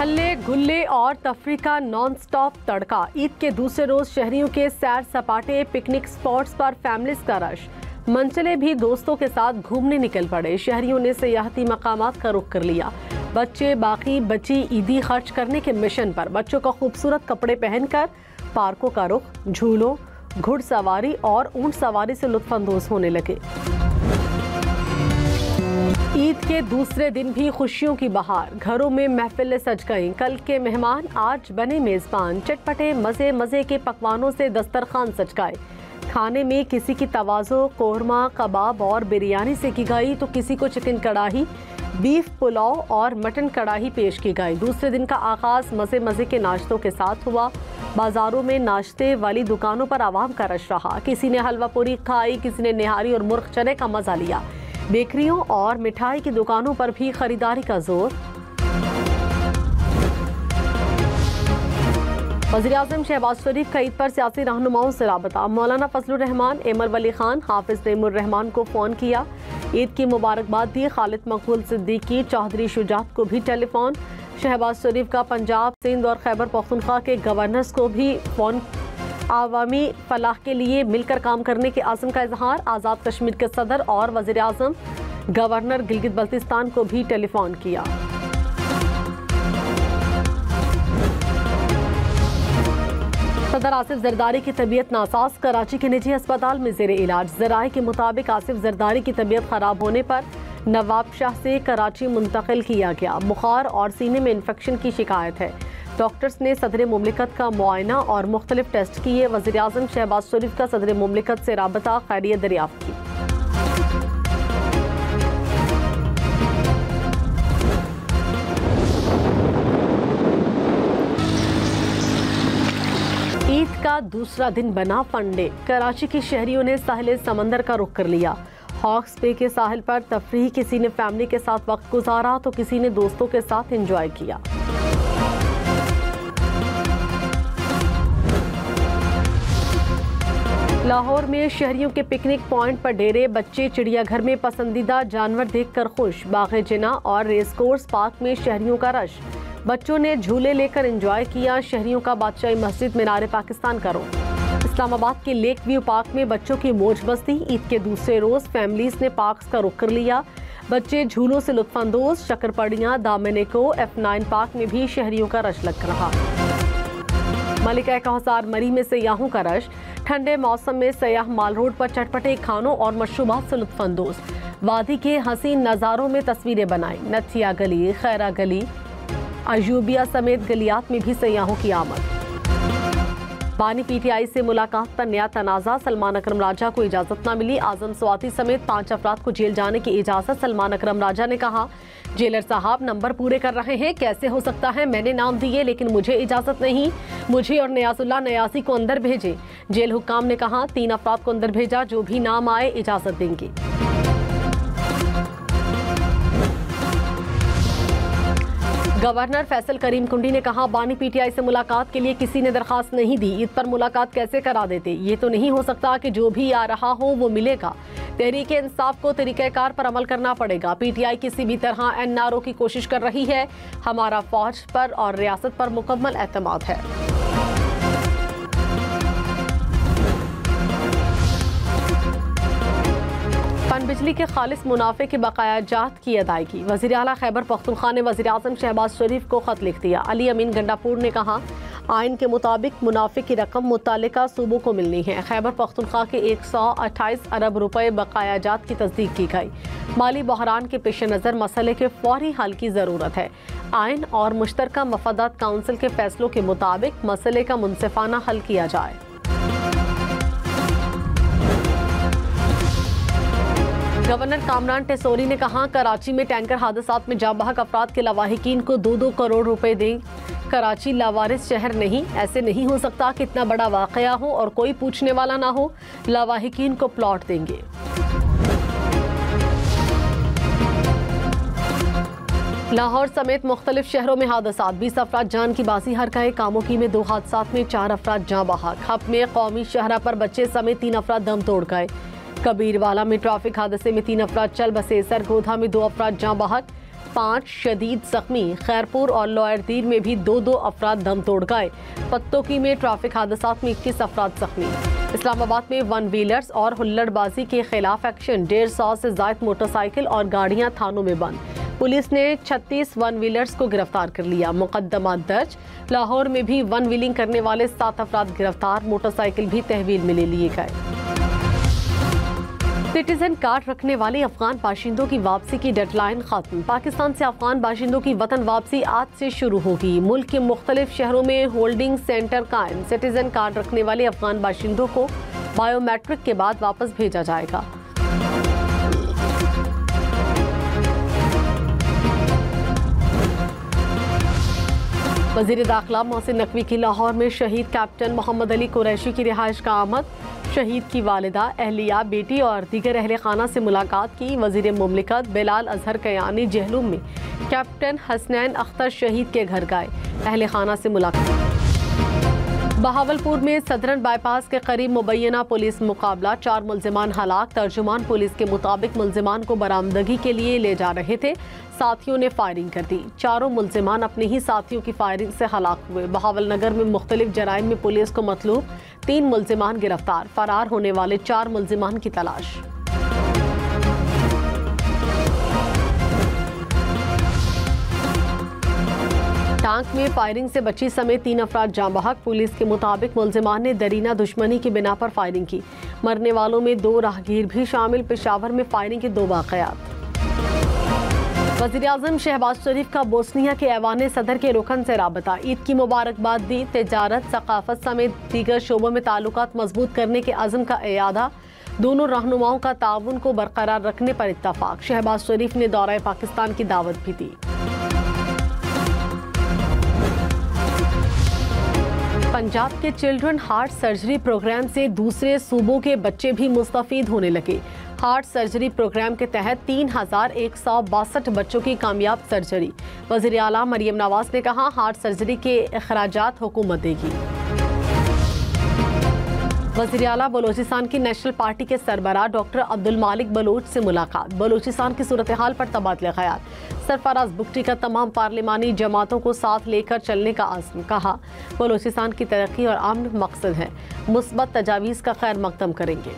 हल्ले गुल्ले और तफरी का नॉन स्टॉप तड़का। ईद के दूसरे रोज शहरियों के सैर सपाटे, पिकनिक स्पॉट्स पर फैमिलीज का रश। मनचले भी दोस्तों के साथ घूमने निकल पड़े। शहरियों ने सियाहती मकामात का रुख कर लिया। बच्चे बाकी बची ईदी खर्च करने के मिशन पर। बच्चों को खूबसूरत कपड़े पहनकर पार्कों का रुख, झूलों, घुड़सवारी और ऊंट सवारी से लुत्फानंदोज होने लगे। ईद के दूसरे दिन भी खुशियों की बहार। घरों में महफिलें सज गईं। कल के मेहमान आज बने मेजबान। चटपटे मजे मजे के पकवानों से दस्तरखान सज गए। खाने में किसी की तवाज़ो कोरमा, कबाब और बिरयानी से की गई तो किसी को चिकन कढ़ाई, बीफ पुलाव और मटन कढ़ाई पेश की गई। दूसरे दिन का आगाज मजे मजे के नाश्तों के साथ हुआ। बाजारों में नाश्ते वाली दुकानों पर आवाम का रश रहा। किसी ने हलवा पूरी खाई, किसी ने निहारी और मुर्ग चने का मजा लिया। बेकरियों और मिठाई की दुकानों पर भी खरीदारी का जोर। वज़ीर-ए-आज़म शहबाज शरीफ का ईद पर सियासी रहनुमाओं से राबता। मौलाना फजलुर रहमान, एमर वली खान, हाफिज तैमूर रहमान को फ़ोन किया। ईद की मुबारकबाद दी। खालिद मकबूल सिद्दीकी, चौधरी शुजात को भी टेलीफोन। शहबाज शरीफ का पंजाब, सिंध और खैबर पख्तूनख्वा के गवर्नर्स को भी फ़ोन। आवामी फलाह के लिए मिलकर काम करने के आज़म का इजहार। आज़ाद कश्मीर के सदर और वज़ीर-ए-आज़म गवर्नर गिलगित बल्तिस्तान को भी टेलीफोन किया। सदर आसिफ जरदारी की तबीयत नासाज। कराची के निजी अस्पताल में ज़ेरे इलाज। ज़राए के मुताबिक आसिफ जरदारी की तबीयत खराब होने पर नवाब शाह से कराची मुंतकिल किया गया। बुखार और सीने में इन्फेक्शन की शिकायत है। डॉक्टर्स ने सदर मुमलिकत का मुआयना और मुख्तलिफ टेस्ट किए। वज़ीर-ए-आज़म शहबाज शरीफ का सदर मुमलिकत से राबता, खैरियत दरियाफ्त की। ईद का दूसरा दिन बना फंडे। कराची के शहरियों ने साहिल समंदर का रुख कर लिया। हॉक्स बे के साहिल पर तफरीह। किसी ने फैमिली के साथ वक्त गुजारा तो किसी ने दोस्तों के साथ एंजॉय किया। लाहौर में शहरियों के पिकनिक पॉइंट पर डेरे। बच्चे चिड़ियाघर में पसंदीदा जानवर देखकर खुश। बाग़े जिना और रेस कोर्स पार्क में शहरियों का रश। बच्चों ने झूले लेकर एंजॉय किया। शहरियों का बादशाही मस्जिद मीनार पाकिस्तान का रुख। इस्लामाबाद के लेक व्यू पार्क में बच्चों की मौज मस्ती। ईद के दूसरे रोज फैमिलीज ने पार्क्स का रुख कर लिया। बच्चे झूलों से लुत्फानंदोज। शक्करपड़ियां, दामनिको, F9 पार्क में भी शहरियों का रश लग रहा। मलिका कौसार मरी में सयाहों का रश। ठंडे मौसम में सयाह माल रोड पर चटपटे खानों और मशरूबात से लुत्फानंदोज। वादी के हसीन नज़ारों में तस्वीरें बनाई। नथिया गली, खैरा गली, अयूबिया समेत गलियात में भी सयाहों की आमद। बानी PTI से मुलाकात पर नया तनाज़ा। सलमान अकरम राजा को इजाज़त न मिली। आज़म स्वाति समेत 5 अफराद को जेल जाने की इजाज़त। सलमान अकरम राजा ने कहा, जेलर साहब नंबर पूरे कर रहे हैं, कैसे हो सकता है मैंने नाम दिए लेकिन मुझे इजाज़त नहीं। मुझे और नियाजुल्लाह नयासी को अंदर भेजे। जेल हुक्काम ने कहा, 3 अफराद को अंदर भेजा, जो भी नाम आए इजाज़त देंगे। गवर्नर फैसल करीम कुंडी ने कहा, बानी PTI से मुलाकात के लिए किसी ने दरखास्त नहीं दी। ईद पर मुलाकात कैसे करा देते। ये तो नहीं हो सकता कि जो भी आ रहा हो वो मिलेगा। तहरीक इंसाफ को तरीक़ाकार पर अमल करना पड़ेगा। PTI किसी भी तरह NRO की कोशिश कर रही है। हमारा फौज पर और रियासत पर मुकम्मल एतमाद है। बिजली के खालिस मुनाफे के बकाया जात की अदायगी। वज़ीर आला खैबर पख्तूनख्वा ने वज़ीर-ए-आज़म शहबाज शरीफ को खत लिख दिया। अली अमीन गंडापुर ने कहा, आइन के मुताबिक मुनाफे की रकम मुत्तल्लिका सूबों को मिलनी है। खैबर पख्तूनख्वा के 128 अरब रुपए बकाया जात की तस्दीक की गई। माली बहरान के पेश नज़र मसले के फौरी हल की ज़रूरत है। आइन और मुश्तरका मफादात काउंसिल के फैसलों के मुताबिक मसले का मुनसिफाना हल किया जाए। गवर्नर कामरान टेसोरी ने कहा, कराची में टैंकर हादसात में जाँ बहक अफराद के लवाहिकीन को 2-2 करोड़ रुपए दें। कराची लावारिस शहर नहीं, ऐसे नहीं हो सकता कि इतना बड़ा वाकया हो और कोई पूछने वाला ना हो। लवाहिकीन को प्लॉट देंगे। लाहौर समेत मुख्तलिफ शहरों में हादसात। 20 अफराद जान की बाजी हार गए। कामोकी में 2 हादसात में 4 अफराद जाँ बहक। हब में कौमी शहरा पर बच्चे समेत 3 अफराद दम तोड़ गए। कबीरवाला में ट्रैफिक हादसे में 3 अफराद चल बसे। सरगोधा में 2 अफराद जाँ बहक। 5 शदीद जख्मी। खैरपुर और लोअरदीर में भी 2 अफराद दम तोड़ गए। पत्तोकी में ट्रैफिक हादसात में 21 अफराद जख्मी। इस्लामाबाद में वन व्हीलर्स और हुल्लड़बाजी के खिलाफ एक्शन। 150 से ज्यादा मोटरसाइकिल और गाड़ियां थानों में बंद। पुलिस ने 36 वन व्हीलर्स को गिरफ्तार कर लिया। मुकदमा दर्ज। लाहौर में भी वन व्हीलिंग करने वाले 7 अफराद गिरफ्तार। मोटरसाइकिल भी तहवील में ले लिए गए। सिटीजन कार्ड रखने वाले अफगान बाशिंदों की वापसी की डेडलाइन खत्म। पाकिस्तान से अफगान बाशिंदों की वतन वापसी आज से शुरू होगी। मुल्क के मुख्तलिफ शहरों में होल्डिंग सेंटर कायम। सिटीजन कार्ड रखने वाले अफगान बाशिंदों को बायोमेट्रिक के बाद वापस भेजा जाएगा। वजीर दाखिला मोहसिन नकवी की लाहौर में शहीद कैप्टन मोहम्मद अली कुरैशी की रिहाइश का आमद। शहीद की वालिदा, अहलिया, बेटी और दीगर अहले खाना से मुलाकात की। वजीर मुमलिकत बिलाल अजहर कयानी जहलुम में कैप्टन हसनैन अख्तर शहीद के घर गए। अहले खाना से मुलाकात। बहावलपुर में सदरन बाईपास के करीब मुबैना पुलिस मुकाबला। 4 मुल्जिमान हलाक। तर्जुमान पुलिस के मुताबिक मुल्जिमान को बरामदगी के लिए ले जा रहे थे। साथियों ने फायरिंग कर दी। 4 मुल्जिमान अपने ही साथियों की फायरिंग से हलाक हुए। बहावल नगर में मुख्तलिफ जराइम में पुलिस को मतलूब। 3 मुल्जिमान गिरफ्तार। फरार होने वाले 4 मुल्जिमान की तलाश। टांक में फायरिंग से बच्ची समेत 3 अफराद जाँ बहक। पुलिस के मुताबिक मुल्जिमान ने दरीना दुश्मनी की बिना पर फायरिंग की। मरने वालों में 2 राहगीर भी शामिल। पेशावर में फायरिंग के 2 वाक़यात। वज़ीर-ए-आज़म शहबाज शरीफ का बोस्निया के ऐवान सदर के रुकन से राबता। ईद की मुबारकबाद दी। तिजारत, सकाफत समेत दीगर शोबों में ताल्लुकात मजबूत करने के अज़्म का इयादा। दोनों रहनुमाओं का ताउन को बरकरार रखने पर इत्तफाक। शहबाज शरीफ ने दौरा पाकिस्तान की दावत भी दी। पंजाब के चिल्ड्रन हार्ट सर्जरी प्रोग्राम से दूसरे सूबों के बच्चे भी मुस्तफीद होने लगे। हार्ट सर्जरी प्रोग्राम के तहत 3162 बच्चों की कामयाब सर्जरी। वज़ीर आला मरियम नवाज ने कहा, हार्ट सर्जरी के अखराजात हुकूमत देगी। वज़ीर आला बलोचिस्तान की नेशनल पार्टी के सरबराह डॉक्टर अब्दुल मालिक बलोच से मुलाकात। बलोचिस्तान की सूरत हाल पर तबादला ख्याल। सरफराज बुगटी का तमाम पार्लिमानी जमातों को साथ लेकर चलने का आज़म। कहा, बलोचिस्तान की तरक्की और अमन मकसद है। मुस्बत तजावीज़ का खैर मकदम करेंगे।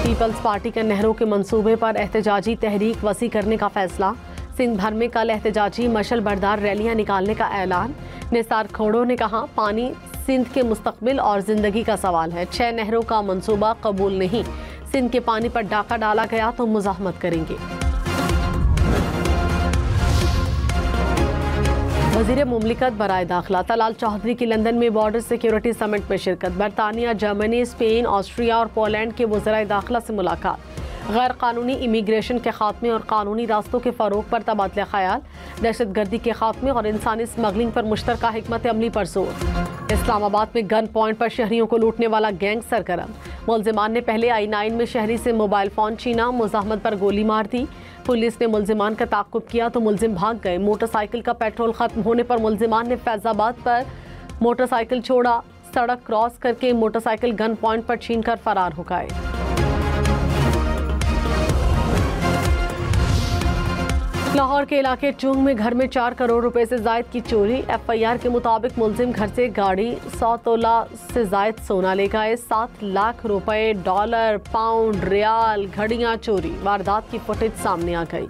पीपल्स पार्टी के नहरों के मंसूबे पर एहतजाजी तहरीक वसी करने का फैसला। सिंध भर में कल एहतजाजी मशल बरदार रैलियां निकालने का ऐलान। निसार खोड़ो ने कहा, पानी सिंध के मुस्तकबिल और जिंदगी का सवाल है। 6 नहरों का मंसूबा कबूल नहीं। सिंध के पानी पर डाका डाला गया तो मुजाहमत करेंगे। वज़ीर मुमलिकत बराए दाखिला तलाल चौधरी की लंदन में बॉर्डर सिक्योरिटी समिट में शिरकत। बरतानिया, जर्मनी, स्पेन, ऑस्ट्रिया और पोलैंड के वज़राए दाखिला से मुलाकात। गैर कानूनी इमिग्रेशन के खात्मे और कानूनी रास्तों के फ़रोग पर तबादला ख्याल। दहशतगर्दी के खात्मे और इंसानी स्मगलिंग पर मुश्तरका हिकमत अमली पर जोर। इस्लामाबाद में गन पॉइंट पर शहरियों को लूटने वाला गैंग सरगर्म। मुल्जिमान ने पहले I9 में शहरी से मोबाइल फ़ोन छीना, मुज़ाहमत पर गोली मार दी। पुलिस ने मुल्जिमान का ताक़ुब किया तो मुल्जिम भाग गए। मोटरसाइकिल का पेट्रोल खत्म होने पर मुल्जिमान ने फैज़ाबाद पर मोटरसाइकिल छोड़ा। सड़क क्रॉस करके मोटरसाइकिल गन पॉइंट पर छीनकर फरार हो गए। लाहौर के इलाके चुंग में घर में 4 करोड़ रुपए से जायद की चोरी। FIR के मुताबिक मुल्जिम घर से गाड़ी, 100 तोला से जायद सोना ले गए। 7 लाख रुपए, डॉलर, पाउंड, रियाल, घड़ियां चोरी। वारदात की फुटेज सामने आ गई।